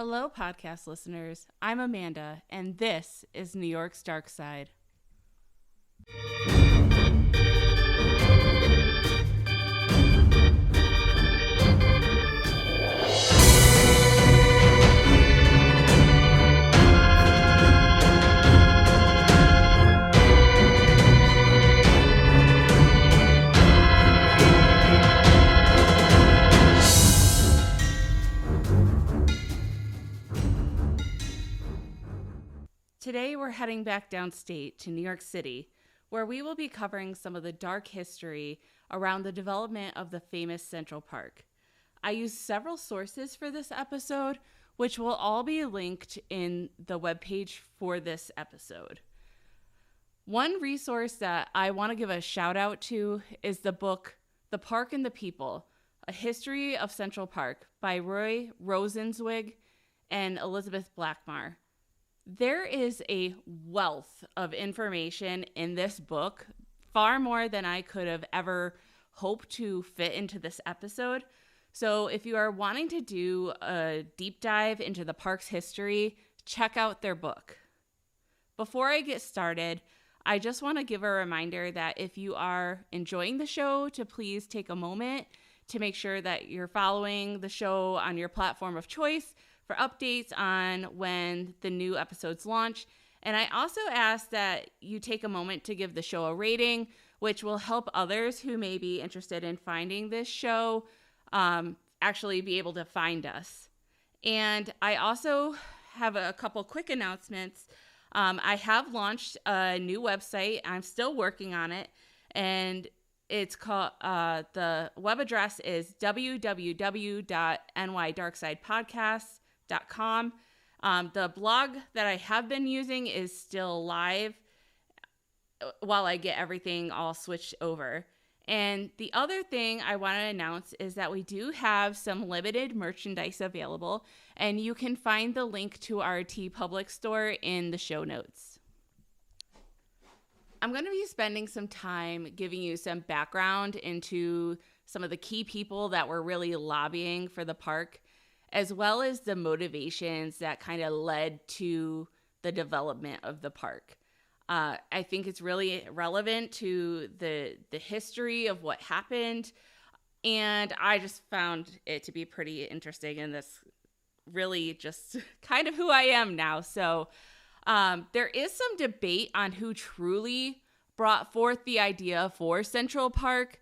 Hello, podcast listeners. I'm Amanda, and this is New York's Dark Side. Today, we're heading back downstate to New York City, where we will be covering some of the dark history around the development of the famous Central Park. I used several sources for this episode, which will all be linked in the webpage for this episode. One resource that I want to give a shout out to is the book, The Park and the People, A History of Central Park by Roy Rosenzweig and Elizabeth Blackmar. There is a wealth of information in this book, far more than I could have ever hoped to fit into this episode. So if you are wanting to do a deep dive into the park's history, check out their book. Before I get started, I just want to give a reminder that if you are enjoying the show, to please take a moment to make sure that you're following the show on your platform of choice for updates on when the new episodes launch. And I also ask that you take a moment to give the show a rating, which will help others who may be interested in finding this show actually be able to find us. And I also have a couple quick announcements. I have launched a new website. I'm still working on it. And it's called, the web address is www.nydarksidepodcast.com. The blog that I have been using is still live while I get everything all switched over. And the other thing I want to announce is that we do have some limited merchandise available, and you can find the link to our TeePublic store in the show notes. I'm going to be spending some time giving you some background into some of the key people that were really lobbying for the park, as well as the motivations that kind of led to the development of the park. I think it's really relevant to the history of what happened, and I just found it to be pretty interesting, and that's really just kind of who I am now. So there is some debate on who truly brought forth the idea for Central Park.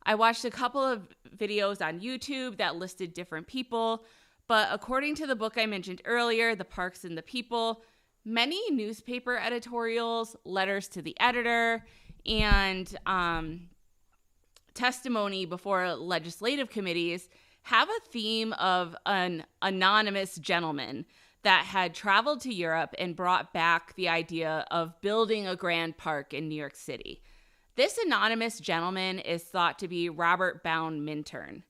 I watched a couple of videos on YouTube that listed different people, but according to the book I mentioned earlier, The Parks and the People, many newspaper editorials, letters to the editor, and testimony before legislative committees have a theme of an anonymous gentleman that had traveled to Europe and brought back the idea of building a grand park in New York City. This anonymous gentleman is thought to be Robert Bound Minturn.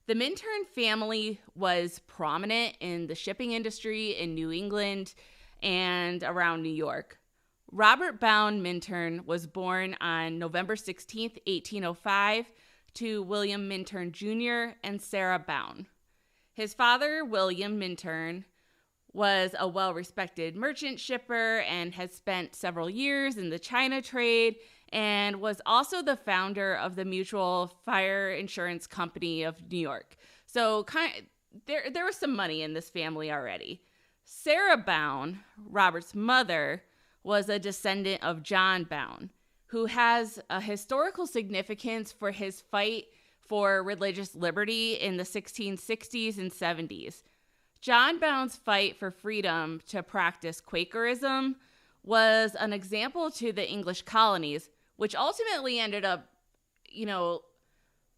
The Minturn family was prominent in the shipping industry in New England and around New York. Robert Bound Minturn was born on November 16th, 1805, to William Minturn Jr. and Sarah Bound. His father, William Minturn, was a well-respected merchant shipper and had spent several years in the China trade, and was also the founder of the Mutual Fire Insurance Company of New York. So there was some money in this family already. Sarah Bound, Robert's mother, was a descendant of John Bound, who has a historical significance for his fight for religious liberty in the 1660s and 70s. John Bound's fight for freedom to practice Quakerism was an example to the English colonies, which ultimately ended up,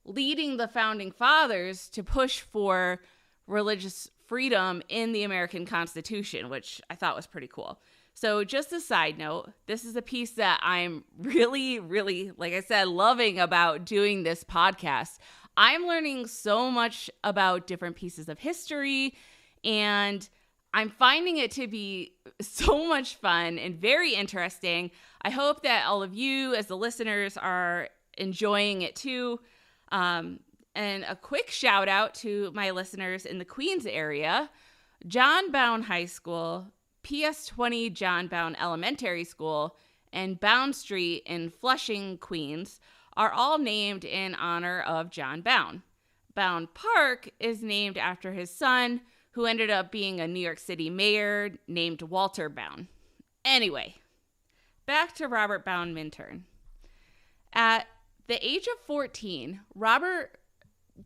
leading the founding fathers to push for religious freedom in the American Constitution, which I thought was pretty cool. So just a side note, this is a piece that I'm really, really, like I said, loving about doing this podcast. I'm learning so much about different pieces of history, and I'm finding it to be so much fun and very interesting. I hope that all of you as the listeners are enjoying it too. And a quick shout out to my listeners in the Queens area. John Bound High School, PS 20 John Bound Elementary School, and Bound Street in Flushing, Queens, are all named in honor of John Bound. Bound Park is named after his son, who ended up being a New York City mayor named Walter Bound. Anyway, back to Robert Bound Minturn. At the age of 14, Robert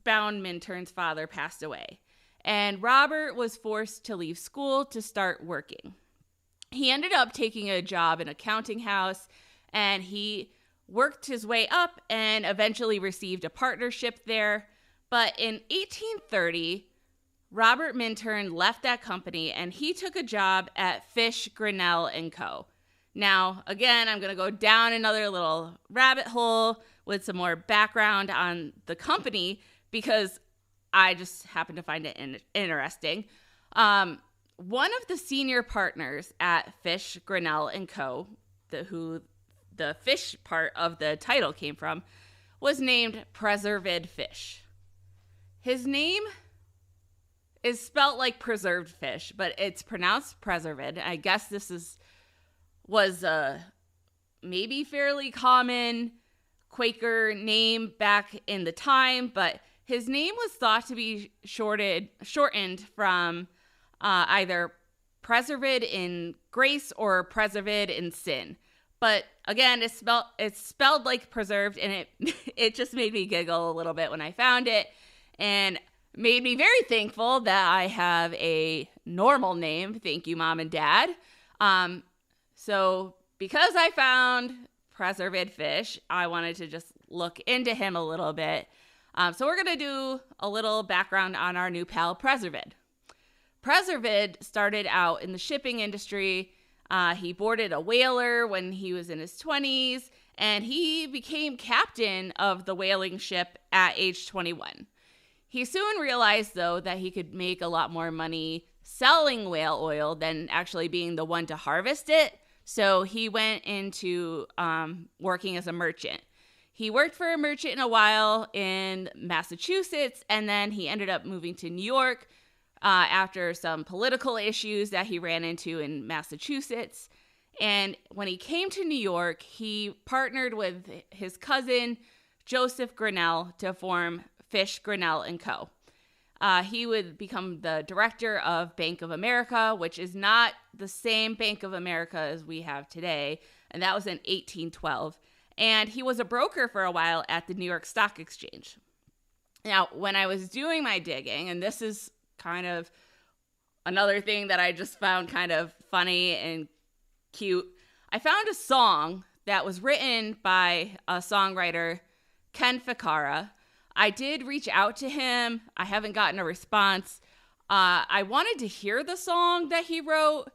Bound Minturn's father passed away, and Robert was forced to leave school to start working. He ended up taking a job in an accounting house, and he worked his way up and eventually received a partnership there. But in 1830, Robert Minturn left that company and he took a job at Fish, Grinnell & Co. Now, again, I'm going to go down another little rabbit hole with some more background on the company because I just happen to find it interesting. One of the senior partners at Fish, Grinnell & Co., who the fish part of the title came from, was named Preserved Fish. His name is spelt like preserved fish, but it's pronounced Preserved. I guess this was a maybe fairly common Quaker name back in the time, but his name was thought to be shortened from either preserved in grace or preserved in sin. But again, it's spelled like preserved, and it just made me giggle a little bit when I found it, and made me very thankful that I have a normal name. Thank you, Mom and Dad. So because I found Preserved Fish, I wanted to just look into him a little bit. So we're going to do a little background on our new pal, Preserved. Preserved started out in the shipping industry. He boarded a whaler when he was in his 20s, and he became captain of the whaling ship at age 21. He soon realized, though, that he could make a lot more money selling whale oil than actually being the one to harvest it. So he went into working as a merchant. He worked for a merchant in a while in Massachusetts, and then he ended up moving to New York after some political issues that he ran into in Massachusetts. And when he came to New York, he partnered with his cousin, Joseph Grinnell, to form Fish, Grinnell & Co. He would become the director of Bank of America, which is not the same Bank of America as we have today, and that was in 1812. And he was a broker for a while at the New York Stock Exchange. Now, when I was doing my digging, and this is kind of another thing that I just found kind of funny and cute, I found a song that was written by a songwriter, Ken Ficara. I did reach out to him. I haven't gotten a response. I wanted to hear the song that he wrote,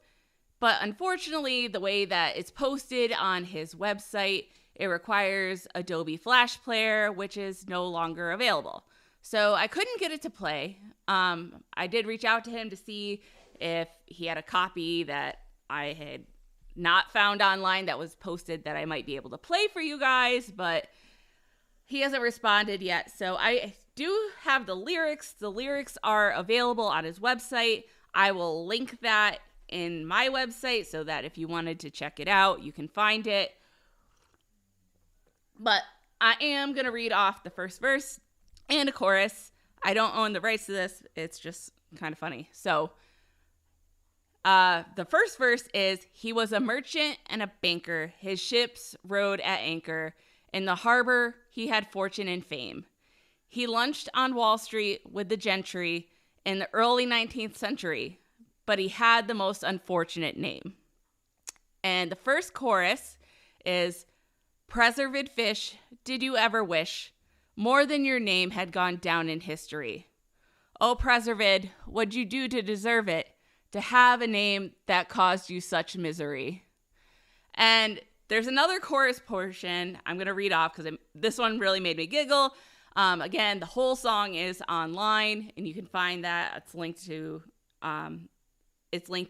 but unfortunately, the way that it's posted on his website, it requires Adobe Flash Player, which is no longer available. So I couldn't get it to play. I did reach out to him to see if he had a copy that I had not found online that was posted that I might be able to play for you guys, but he hasn't responded yet. So I do have the lyrics. The lyrics are available on his website. I will link that in my website so that if you wanted to check it out, you can find it. But I am going to read off the first verse and a chorus. I don't own the rights to this. It's just kind of funny. So the first verse is, he was a merchant and a banker. His ships rode at anchor. In the harbor, he had fortune and fame. He lunched on Wall Street with the gentry in the early 19th century, but he had the most unfortunate name. And the first chorus is, Preserved fish, did you ever wish more than your name had gone down in history? Oh, Preserved, what'd you do to deserve it, to have a name that caused you such misery? And there's another chorus portion I'm going to read off because this one really made me giggle. Again, the whole song is online, and you can find that. It's linked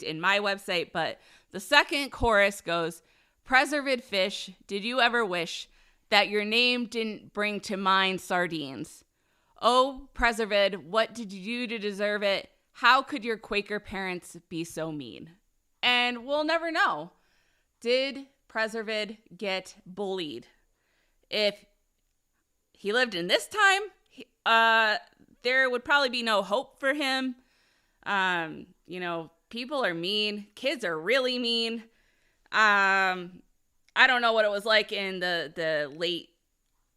in my website. But the second chorus goes, Preserved fish, did you ever wish that your name didn't bring to mind sardines? Oh, Preserved, what did you do to deserve it? how could your Quaker parents be so mean? And we'll never know. Did Preservid get bullied? If he lived in this time, there would probably be no hope for him. People are mean. Kids are really mean. I don't know what it was like in the late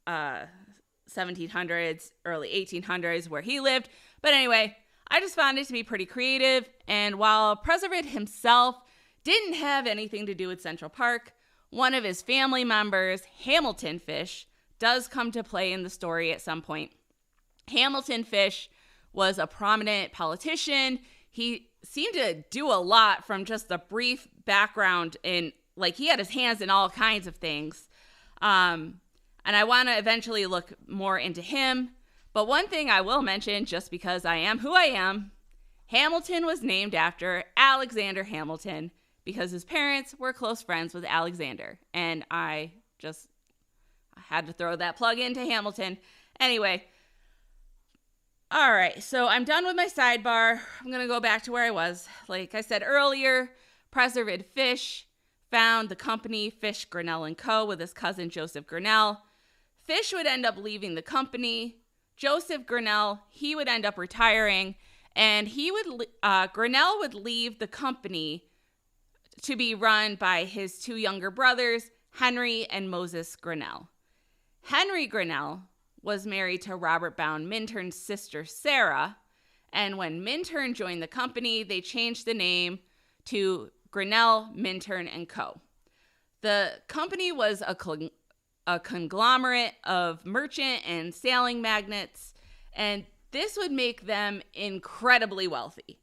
1700s, early 1800s where he lived. But anyway, I just found it to be pretty creative. And while Preservid himself didn't have anything to do with Central Park, one of his family members, Hamilton Fish, does come to play in the story at some point. Hamilton Fish was a prominent politician. He seemed to do a lot from just a brief background in, like, he had his hands in all kinds of things. And I want to eventually look more into him. But one thing I will mention, just because I am who I am, Hamilton was named after Alexander Hamilton because his parents were close friends with Alexander. And I had to throw that plug into Hamilton. Anyway, all right, so I'm done with my sidebar. I'm going to go back to where I was. Like I said earlier, Preservid Fish found the company Fish, Grinnell & Co. with his cousin Joseph Grinnell. Fish would end up leaving the company. Joseph Grinnell, he would end up retiring, and Grinnell would leave the company to be run by his two younger brothers, Henry and Moses Grinnell. Henry Grinnell was married to Robert Bound Minturn's sister, Sarah, and when Mintern joined the company, they changed the name to Grinnell, Mintern & Co. The company was a conglomerate of merchant and sailing magnates, and this would make them incredibly wealthy.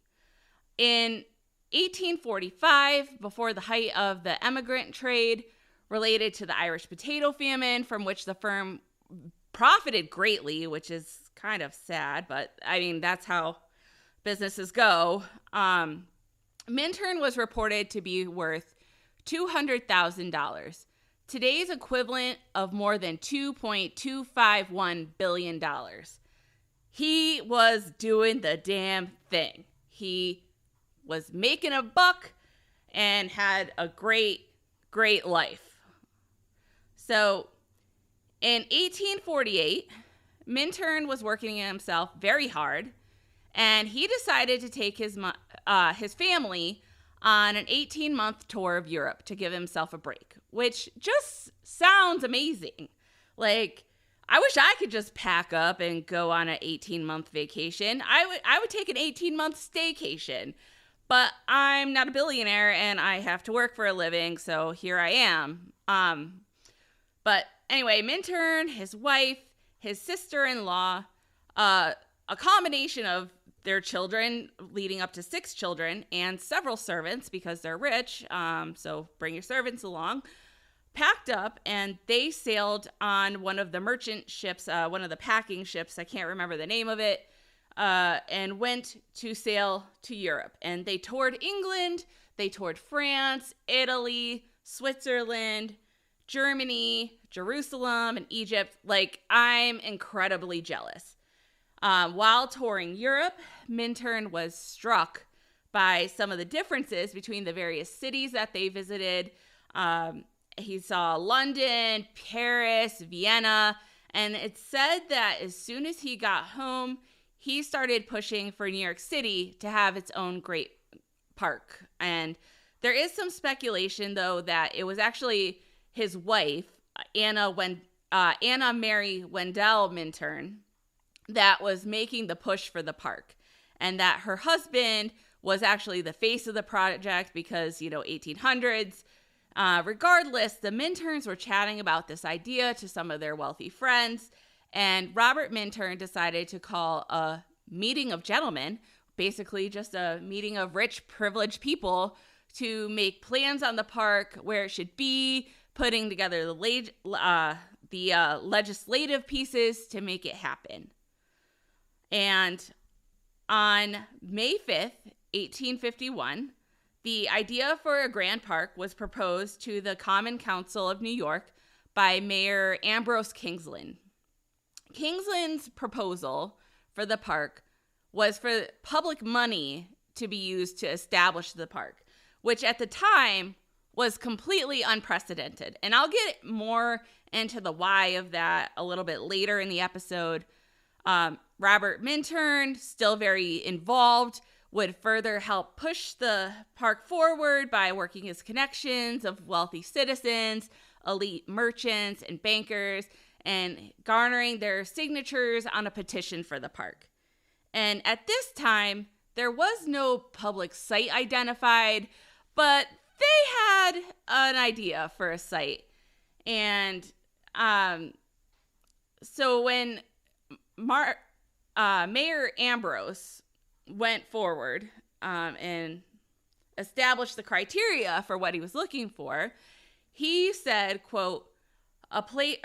In 1845, before the height of the emigrant trade related to the Irish potato famine, from which the firm profited greatly, which is kind of sad, but I mean, that's how businesses go. Mintern was reported to be worth $200,000. Today's equivalent of more than $2.251 billion. He was doing the damn thing. He was making a buck and had a great, great life. So in 1848, Mintern was working himself very hard, and he decided to take his family on an 18-month tour of Europe to give himself a break, which just sounds amazing. Like, I wish I could just pack up and go on an 18-month vacation. I would take an 18-month staycation, but I'm not a billionaire and I have to work for a living, so here I am. But anyway, Mintern, his wife, his sister-in-law, a combination of their children, leading up to 6 children, and several servants because they're rich, so bring your servants along, packed up, and they sailed on one of the merchant ships, one of the packing ships, I can't remember the name of it, and went to sail to Europe. And they toured England, they toured France, Italy, Switzerland, Germany, Jerusalem, and Egypt. Like, I'm incredibly jealous. While touring Europe, Mintern was struck by some of the differences between the various cities that they visited. He saw London, Paris, Vienna, and it's said that as soon as he got home, he started pushing for New York City to have its own great park. And there is some speculation, though, that it was actually his wife, Anna Mary Wendell Mintern, that was making the push for the park, and that her husband was actually the face of the project because, 1800s. Regardless, the Minturns were chatting about this idea to some of their wealthy friends, and Robert Mintern decided to call a meeting of gentlemen, basically just a meeting of rich, privileged people, to make plans on the park, where it should be, putting together the legislative pieces to make it happen. And on May 5th, 1851, the idea for a grand park was proposed to the Common Council of New York by Mayor Ambrose Kingsland. Kingsland's proposal for the park was for public money to be used to establish the park, which at the time was completely unprecedented. And I'll get more into the why of that a little bit later in the episode. Robert Minturn, still very involved, would further help push the park forward by working his connections of wealthy citizens, elite merchants, and bankers, and garnering their signatures on a petition for the park. And at this time, there was no public site identified, but they had an idea for a site. And so when Mayor Ambrose went forward and established the criteria for what he was looking for, he said, quote, a place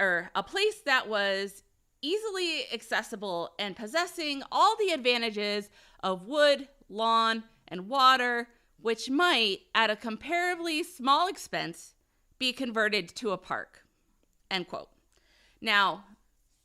that was easily accessible and possessing all the advantages of wood, lawn, and water, which might, at a comparatively small expense, be converted to a park, end quote. Now,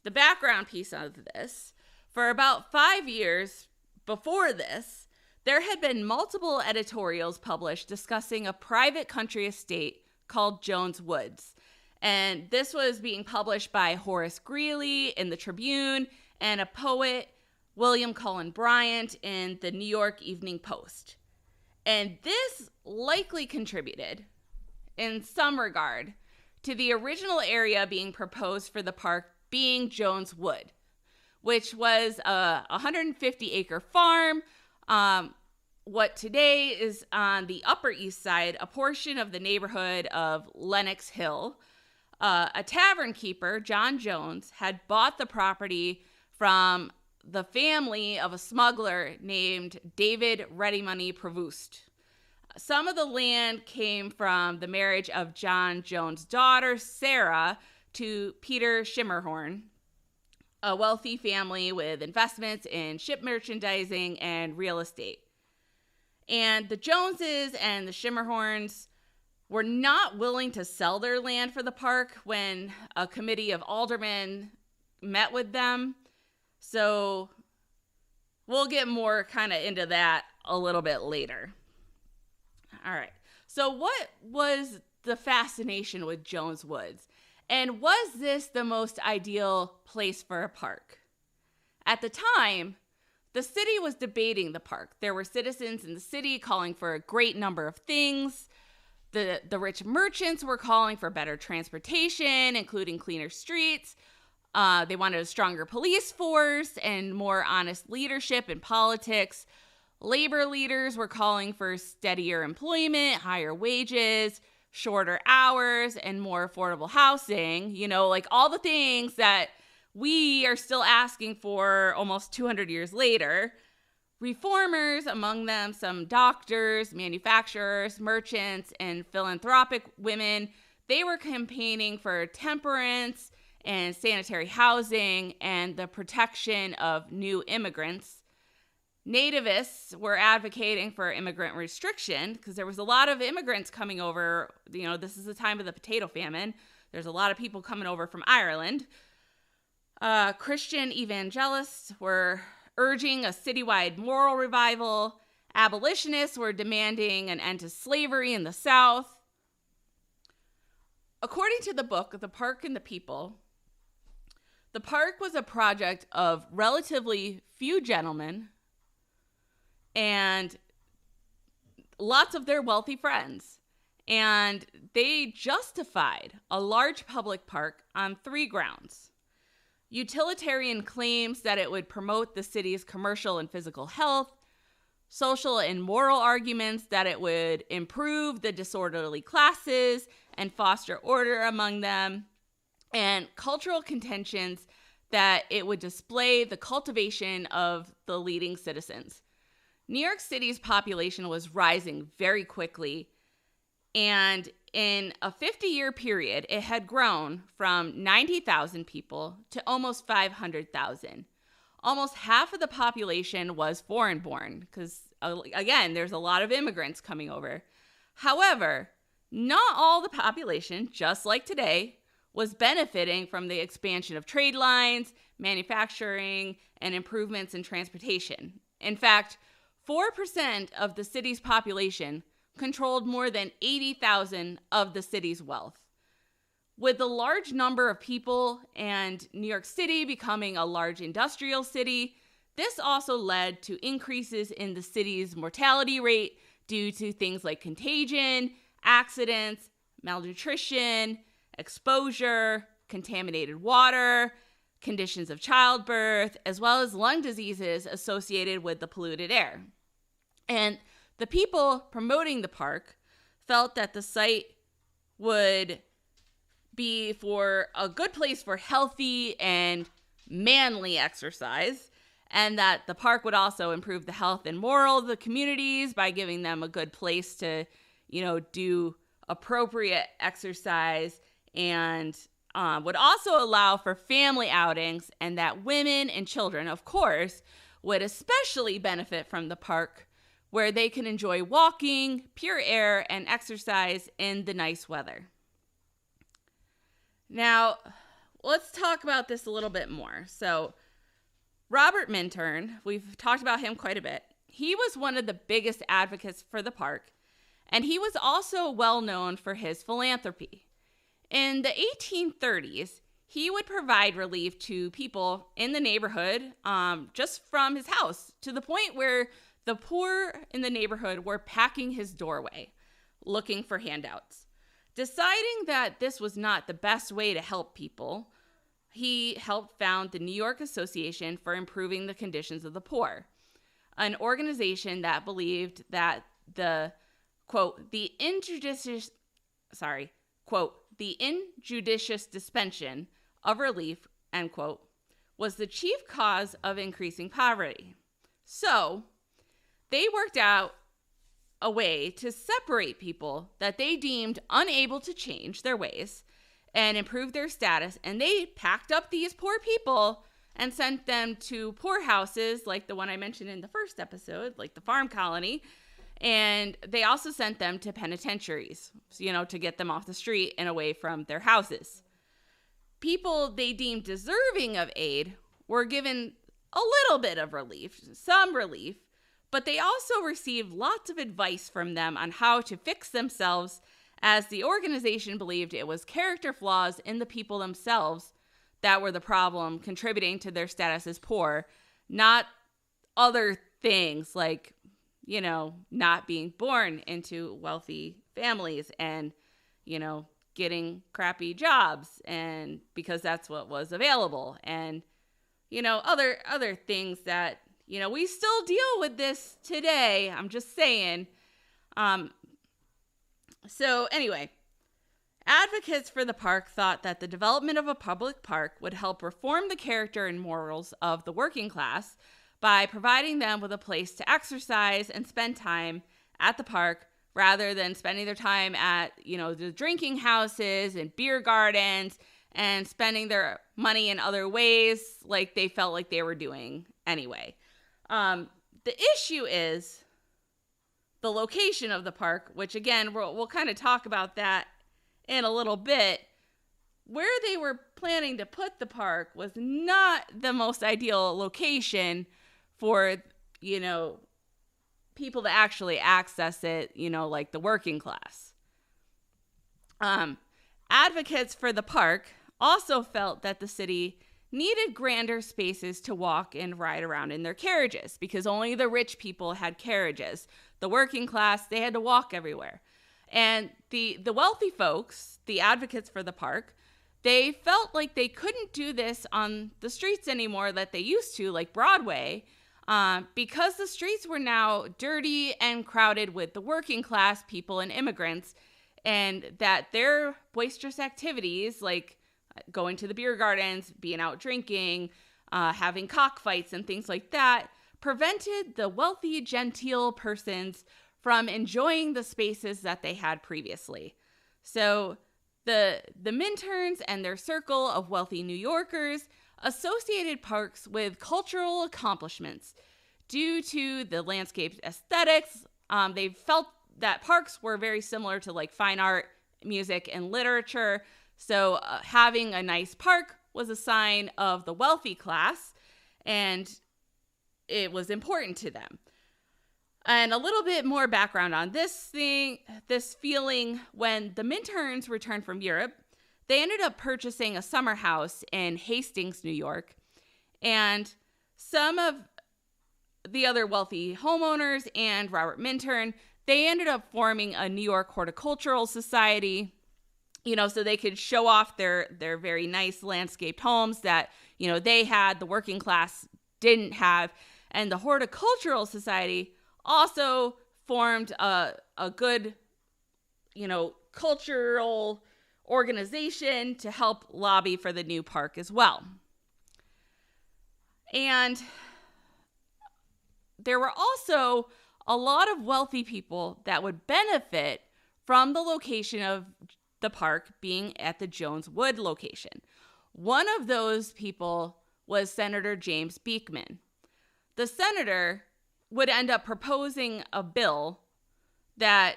the background piece of this, for about 5 years before this, there had been multiple editorials published discussing a private country estate called Jones Woods. And this was being published by Horace Greeley in the Tribune and a poet, William Cullen Bryant, in the New York Evening Post. And this likely contributed, in some regard, to the original area being proposed for the park being Jones Wood, which was a 150-acre farm, what today is on the Upper East Side, a portion of the neighborhood of Lenox Hill. A tavern keeper, John Jones, had bought the property from the family of a smuggler named David Ready Money Prevost. Some of the land came from the marriage of John Jones' daughter, Sarah, to Peter Schimmerhorn, a wealthy family with investments in ship merchandising and real estate. And the Joneses and the Schimmerhorns were not willing to sell their land for the park when a committee of aldermen met with them. So we'll get more kind of into that a little bit later. All right. So what was the fascination with Jones Woods? And was this the most ideal place for a park? At the time, the city was debating the park. There were citizens in the city calling for a great number of things. The rich merchants were calling for better transportation, including cleaner streets. They wanted a stronger police force and more honest leadership in politics. Labor leaders were calling for steadier employment, higher wages, shorter hours, and more affordable housing. You know, like all the things that we are still asking for almost 200 years later. Reformers, among them some doctors, manufacturers, merchants, and philanthropic women, they were campaigning for temperance and sanitary housing and the protection of new immigrants. Nativists were advocating for immigrant restriction because there was a lot of immigrants coming over. You know, this is the time of the potato famine. There's a lot of people coming over from Ireland. Christian evangelists were urging a citywide moral revival. Abolitionists were demanding an end to slavery in the South. According to the book, The Park and the People, the park was a project of relatively few gentlemen and lots of their wealthy friends. And they justified a large public park on 3 grounds. Utilitarian claims that it would promote the city's commercial and physical health, social and moral arguments that it would improve the disorderly classes and foster order among them, and cultural contentions that it would display the cultivation of the leading citizens. New York City's population was rising very quickly, and in a 50-year period, it had grown from 90,000 people to almost 500,000. Almost half of the population was foreign-born because, again, there's a lot of immigrants coming over. However, not all the population, just like today, was benefiting from the expansion of trade lines, manufacturing, and improvements in transportation. In fact, 4% of the city's population controlled more than 80,000 of the city's wealth. With the large number of people and New York City becoming a large industrial city, this also led to increases in the city's mortality rate due to things like contagion, accidents, malnutrition, exposure, contaminated water, conditions of childbirth, as well as lung diseases associated with the polluted air. And the people promoting the park felt that the site would be for a good place for healthy and manly exercise, and that the park would also improve the health and morale of the communities by giving them a good place to, do appropriate exercise, and would also allow for family outings, and that women and children, of course, would especially benefit from the park, where they can enjoy walking, pure air, and exercise in the nice weather. Now, let's talk about this a little bit more. So, Robert Minturn, we've talked about him quite a bit. He was one of the biggest advocates for the park, and he was also well known for his philanthropy. In the 1830s, he would provide relief to people in the neighborhood just from his house, to the point where the poor in the neighborhood were packing his doorway, looking for handouts. Deciding that this was not the best way to help people, he helped found the New York Association for Improving the Conditions of the Poor, an organization that believed that the, quote, the injudicious dispensation of relief, end quote, was the chief cause of increasing poverty. So, they worked out a way to separate people that they deemed unable to change their ways and improve their status, and they packed up these poor people and sent them to poorhouses like the one I mentioned in the first episode, like the farm colony, and they also sent them to penitentiaries, to get them off the street and away from their houses. People they deemed deserving of aid were given a little bit of relief, some relief, but they also received lots of advice from them on how to fix themselves, as the organization believed it was character flaws in the people themselves that were the problem contributing to their status as poor, not other things like, not being born into wealthy families and, getting crappy jobs, and because that's what was available, and, other things that, we still deal with this today. I'm just saying. So anyway, advocates for the park thought that the development of a public park would help reform the character and morals of the working class by providing them with a place to exercise and spend time at the park rather than spending their time at, the drinking houses and beer gardens and spending their money in other ways like they felt like they were doing anyway. The issue is the location of the park, which again, we'll kind of talk about that in a little bit. Where they were planning to put the park was not the most ideal location for, people to actually access it, like the working class. Advocates for the park also felt that the city needed grander spaces to walk and ride around in their carriages, because only the rich people had carriages. The working class, they had to walk everywhere. And the wealthy folks, the advocates for the park, they felt like they couldn't do this on the streets anymore that they used to, like Broadway, because the streets were now dirty and crowded with the working class people and immigrants, and that their boisterous activities, like going to the beer gardens, being out drinking, having cockfights and things like that, prevented the wealthy, genteel persons from enjoying the spaces that they had previously. So the Minturns and their circle of wealthy New Yorkers associated parks with cultural accomplishments. Due to the landscape aesthetics, they felt that parks were very similar to like fine art, music, and literature. So having a nice park was a sign of the wealthy class. And it was important to them. And a little bit more background on this feeling: when the Minturns returned from Europe, they ended up purchasing a summer house in Hastings, New York. And some of the other wealthy homeowners and Robert Minturn, they ended up forming a New York horticultural society, so they could show off their very nice landscaped homes that, they had, the working class didn't have. And the horticultural society also formed a good, cultural organization to help lobby for the new park as well. And there were also a lot of wealthy people that would benefit from the location of the park being at the Jones Wood location. One of those people was Senator James Beekman. The senator would end up proposing a bill that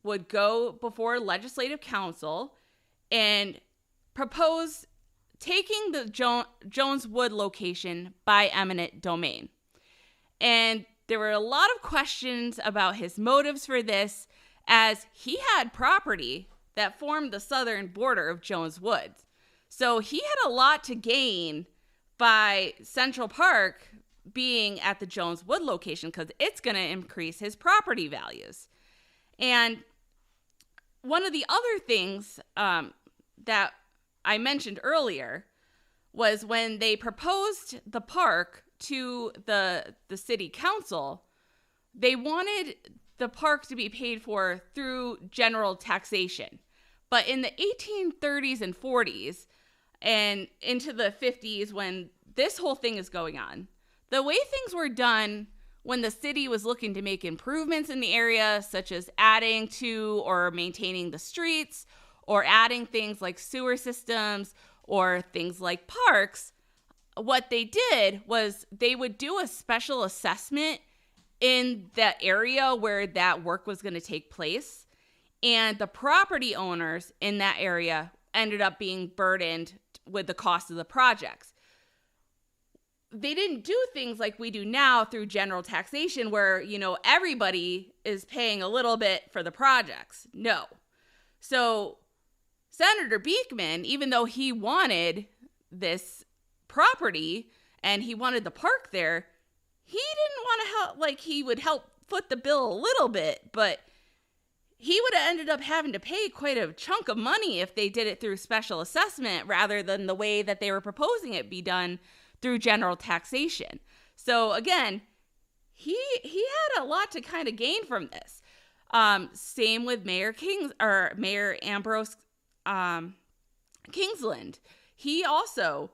would go before legislative council and propose taking the Jones Wood location by eminent domain. And there were a lot of questions about his motives for this, as he had property that formed the southern border of Jones Wood. So he had a lot to gain by Central Park being at the Jones Wood location, because it's going to increase his property values. And one of the other things that I mentioned earlier was when they proposed the park to the city council, they wanted the park to be paid for through general taxation. But in the 1830s and 40s and into the 50s, when this whole thing is going on, the way things were done when the city was looking to make improvements in the area, such as adding to or maintaining the streets, or adding things like sewer systems or things like parks, what they did was they would do a special assessment in the area where that work was going to take place. And the property owners in that area ended up being burdened with the cost of the projects. They didn't do things like we do now through general taxation where, everybody is paying a little bit for the projects. No. So Senator Beekman, even though he wanted this property and he wanted the park there, he didn't want to help, like he would help foot the bill a little bit, but he would have ended up having to pay quite a chunk of money if they did it through special assessment rather than the way that they were proposing it be done through general taxation. So again, he had a lot to kind of gain from this. Same with Mayor Ambrose Kingsland. He also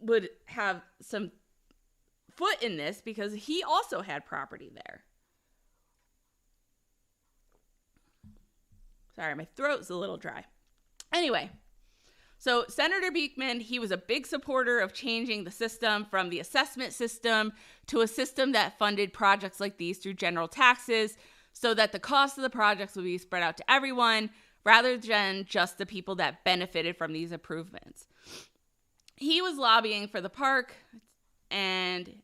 would have some foot in this because he also had property there. Sorry, my throat's a little dry. Anyway, so Senator Beekman, he was a big supporter of changing the system from the assessment system to a system that funded projects like these through general taxes so that the cost of the projects would be spread out to everyone rather than just the people that benefited from these improvements. He was lobbying for the park, and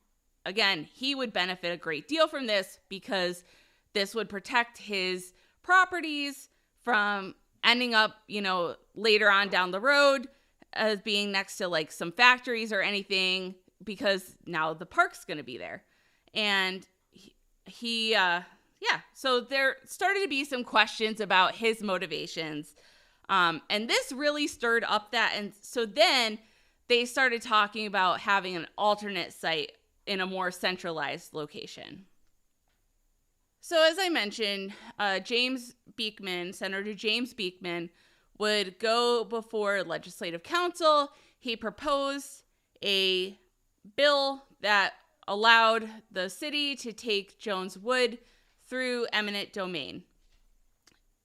again, he would benefit a great deal from this because this would protect his properties from ending up, later on down the road as being next to like some factories or anything, because now the park's going to be there. And so there started to be some questions about his motivations. And this really stirred up that. And so then they started talking about having an alternate site in a more centralized location. So as I mentioned, Senator James Beekman would go before legislative council. He proposed a bill that allowed the city to take Jones Wood through eminent domain.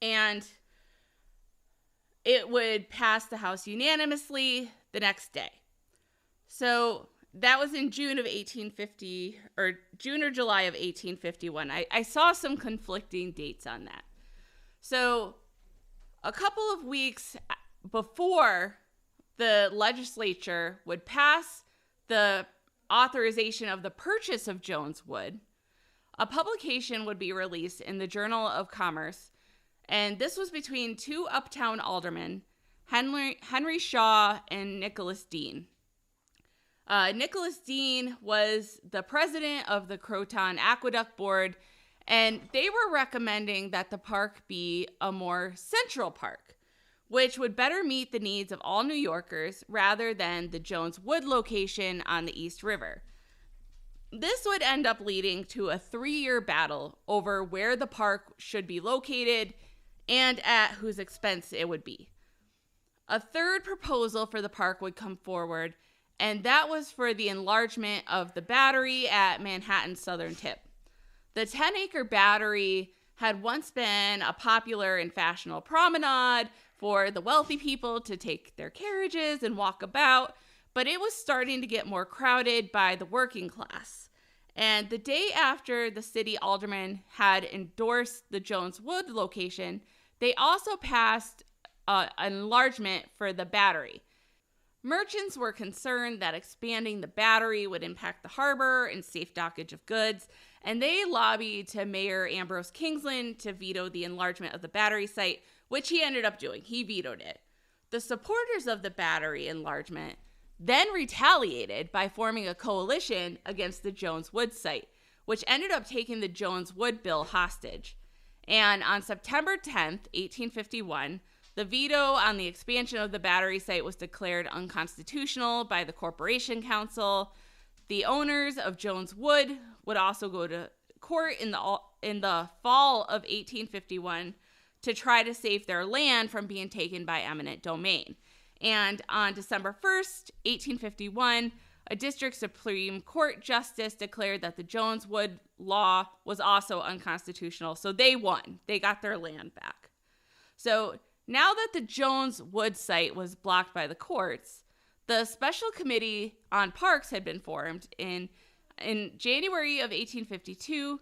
And it would pass the House unanimously the next day. So that was in June or July of 1851. I saw some conflicting dates on that. So a couple of weeks before the legislature would pass the authorization of the purchase of Jones Wood, a publication would be released in the Journal of Commerce, and this was between two uptown aldermen, Henry Shaw and Nicholas Dean. Nicholas Dean was the president of the Croton Aqueduct Board, and they were recommending that the park be a more central park, which would better meet the needs of all New Yorkers rather than the Jones Wood location on the East River. This would end up leading to a 3-year battle over where the park should be located and at whose expense it would be. A third proposal for the park would come forward, and that was for the enlargement of the Battery at Manhattan's southern tip. The 10-acre Battery had once been a popular and fashionable promenade for the wealthy people to take their carriages and walk about, but it was starting to get more crowded by the working class. And the day after the city aldermen had endorsed the Jones Wood location, they also passed an enlargement for the Battery. Merchants were concerned that expanding the Battery would impact the harbor and safe dockage of goods, and they lobbied to Mayor Ambrose Kingsland to veto the enlargement of the Battery site, which he ended up doing. He vetoed it. The supporters of the Battery enlargement then retaliated by forming a coalition against the Jones Wood site, which ended up taking the Jones Wood bill hostage. And on September 10th, 1851, the veto on the expansion of the Battery site was declared unconstitutional by the Corporation Council. The owners of Jones Wood would also go to court in the fall of 1851 to try to save their land from being taken by eminent domain. And on December 1st, 1851, a district Supreme Court justice declared that the Jones Wood law was also unconstitutional. So they won. They got their land back. So now that the Jones Wood site was blocked by the courts, the Special Committee on Parks had been formed. In January of 1852,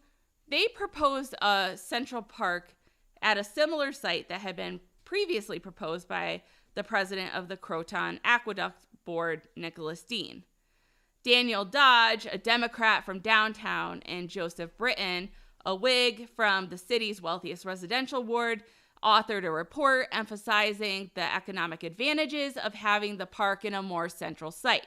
they proposed a central park at a similar site that had been previously proposed by the president of the Croton Aqueduct Board, Nicholas Dean. Daniel Dodge, a Democrat from downtown, and Joseph Britton, a Whig from the city's wealthiest residential ward, authored a report emphasizing the economic advantages of having the park in a more central site.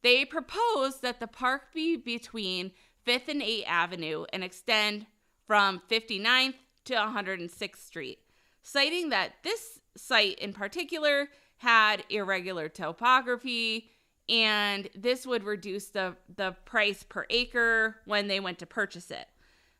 They proposed that the park be between 5th and 8th Avenue and extend from 59th to 106th Street, citing that this site in particular had irregular topography, and this would reduce the price per acre when they went to purchase it.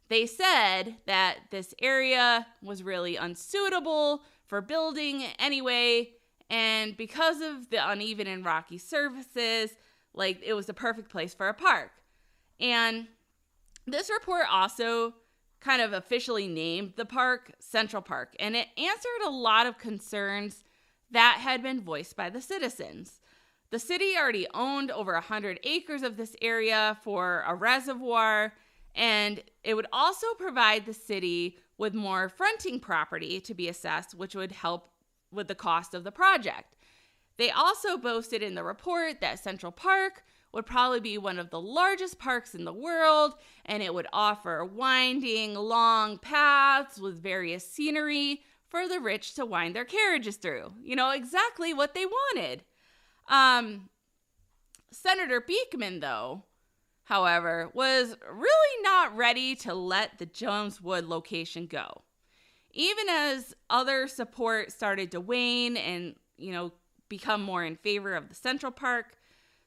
They said that this area was really unsuitable for building anyway, and because of the uneven and rocky surfaces, it was the perfect place for a park. And this report also kind of officially named the park Central Park, and it answered a lot of concerns that had been voiced by the citizens. The city already owned over 100 acres of this area for a reservoir, and it would also provide the city with more fronting property to be assessed, which would help with the cost of the project. They also boasted in the report that Central Park would probably be one of the largest parks in the world, and it would offer winding, long paths with various scenery for the rich to wind their carriages through. Exactly what they wanted. Senator Beekman, though, however, was really not ready to let the Jones Wood location go. Even as other support started to wane and, become more in favor of the Central Park.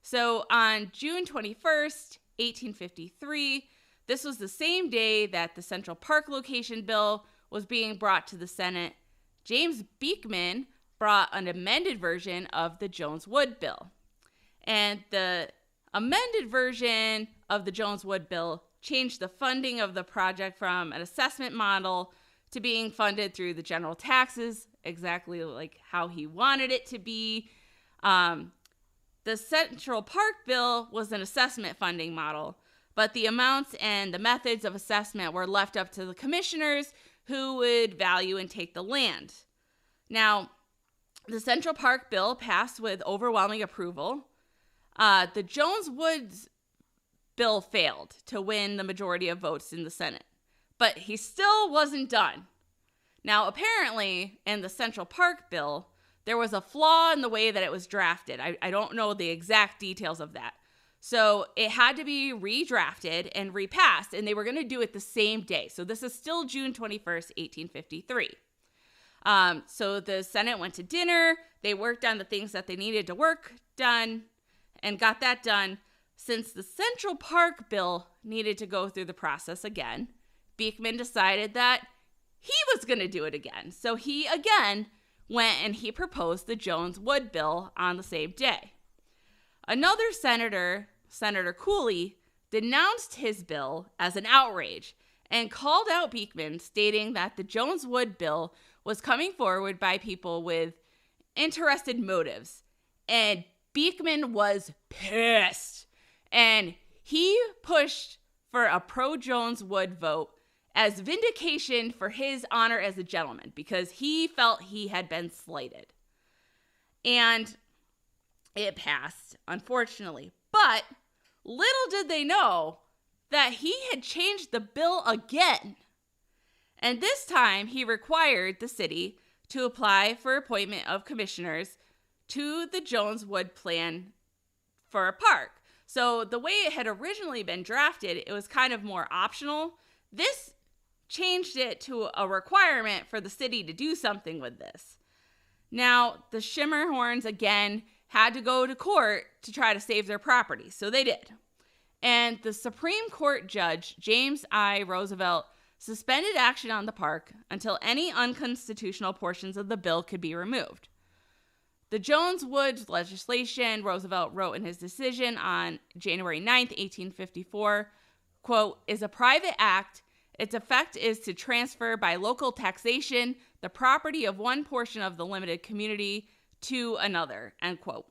So on June 21st, 1853, this was the same day that the Central Park location bill was being brought to the Senate. James Beekman brought an amended version of the Jones Wood bill. And the amended version of the Jones Wood bill changed the funding of the project from an assessment model to being funded through the general taxes, exactly like how he wanted it to be. The Central Park bill was an assessment funding model, but the amounts and the methods of assessment were left up to the commissioners who would value and take the land. Now, the Central Park bill passed with overwhelming approval. The Jones Woods bill failed to win the majority of votes in the Senate. But he still wasn't done. Now, apparently, in the Central Park bill, there was a flaw in the way that it was drafted. I don't know the exact details of that. So it had to be redrafted and repassed, and they were going to do it the same day. So this is still June 21st, 1853. So the Senate went to dinner. They worked on the things that they needed to work done and got that done. Since the Central Park bill needed to go through the process again, Beekman decided that he was going to do it again. So he again went and he proposed the Jones-Wood bill on the same day. Another senator, Senator Cooley, denounced his bill as an outrage and called out Beekman, stating that the Jones-Wood bill was coming forward by people with interested motives. And Beekman was pissed. And he pushed for a pro-Jones-Wood vote as vindication for his honor as a gentleman because he felt he had been slighted. And it passed, unfortunately. But little did they know that he had changed the bill again. And this time he required the city to apply for appointment of commissioners to the Jones-Wood plan for a park. So the way it had originally been drafted, it was kind of more optional. This changed it to a requirement for the city to do something with this. Now, the Shimmerhorns again had to go to court to try to save their property. So they did. And the Supreme Court Judge, James I. Roosevelt, suspended action on the park until any unconstitutional portions of the bill could be removed. The Jones-Wood legislation, Roosevelt wrote in his decision on January 9th, 1854, quote, is a private act. Its effect is to transfer by local taxation the property of one portion of the limited community to another, end quote.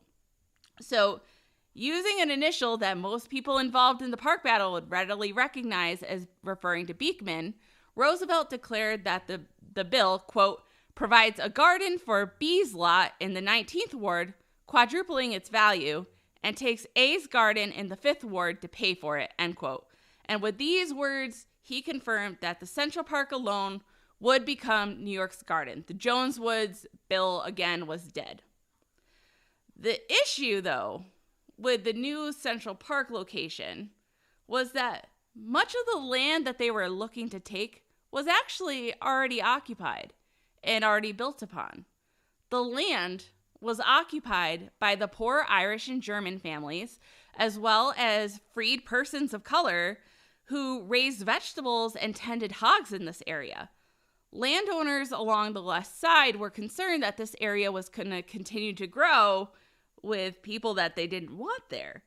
So using an initial that most people involved in the park battle would readily recognize as referring to Beekman, Roosevelt declared that the bill, quote, provides a garden for B's lot in the 19th ward, quadrupling its value, and takes A's garden in the 5th ward to pay for it, end quote. And with these words, he confirmed that the Central Park alone would become New York's garden. The Jones-Woods bill, again, was dead. The issue, though, with the new Central Park location was that much of the land that they were looking to take was actually already occupied and already built upon. The land was occupied by the poor Irish and German families, as well as freed persons of color who raised vegetables and tended hogs in this area. Landowners along the west side were concerned that this area was going to continue to grow with people that they didn't want there.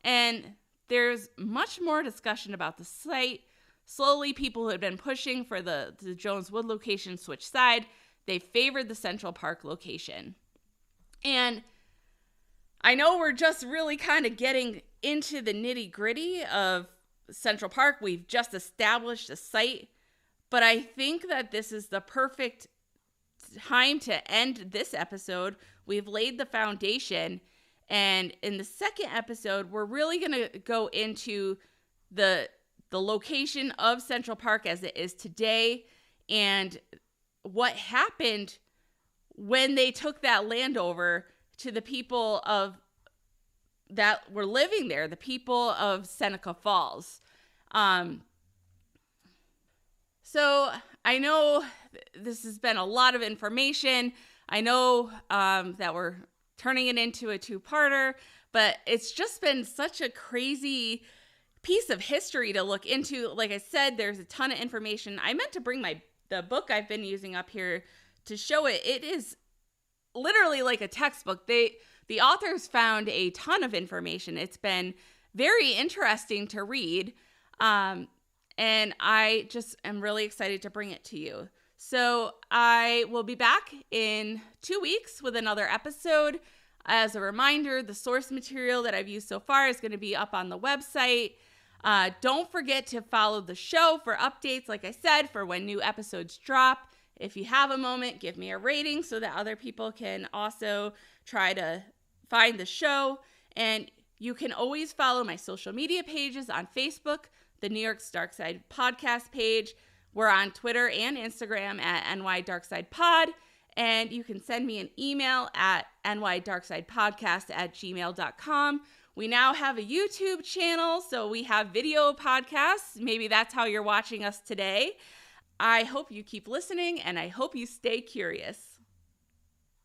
And there's much more discussion about the site. Slowly, people who had been pushing for the Jones-Wood location switched side. They favored the Central Park location. And I know we're just really kind of getting into the nitty-gritty of Central Park. We've just established a site. But I think that this is the perfect time to end this episode. We've laid the foundation. And in the second episode, we're really going to go into the location of Central Park as it is today and what happened when they took that land over to the people of that were living there, the people of Seneca Falls. So I know this has been a lot of information. I know that we're turning it into a two-parter, but it's just been such a crazy piece of history to look into. Like I said, there's a ton of information. I meant to bring the book I've been using up here to show it. It is literally like a textbook. The authors found a ton of information. It's been very interesting to read. And I just am really excited to bring it to you. So I will be back in 2 weeks with another episode. As a reminder, the source material that I've used so far is going to be up on the website. Don't forget to follow the show for updates, like I said, for when new episodes drop. If you have a moment, give me a rating so that other people can also try to find the show. And You can always follow my social media pages on Facebook, the New York's Dark Side podcast page. We're on Twitter and Instagram at nydarksidepod. And you can send me an email at nydarksidepodcast@gmail.com. We now have a YouTube channel, so we have video podcasts. Maybe that's how you're watching us today. I hope you keep listening, and I hope you stay curious.